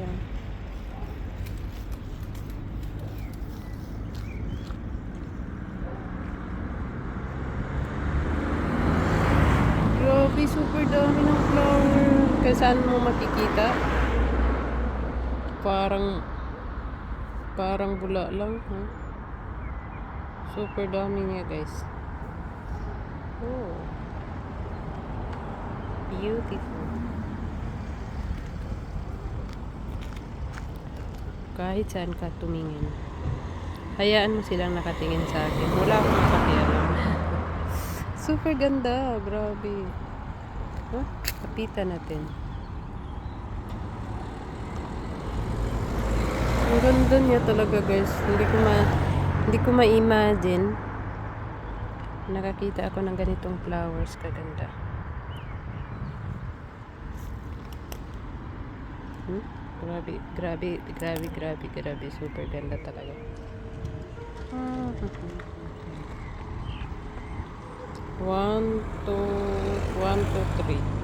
siya. Grabe, super dami ng flower. Kaya saan mo makikita? Parang bula lang, ha? Super dami niya, guys. Oh. Beautiful. Kahit saan ka tumingin, hayaan mo silang nakatingin sa akin. Wala akong pakialam. Super ganda. Grabe. Huh? Kapitan natin. Ang ganda niya talaga, guys. Hindi ko ma-imagine nakakita ako ng ganitong flowers kaganda. Grabe. Super ganda talaga. 1, 2, 3.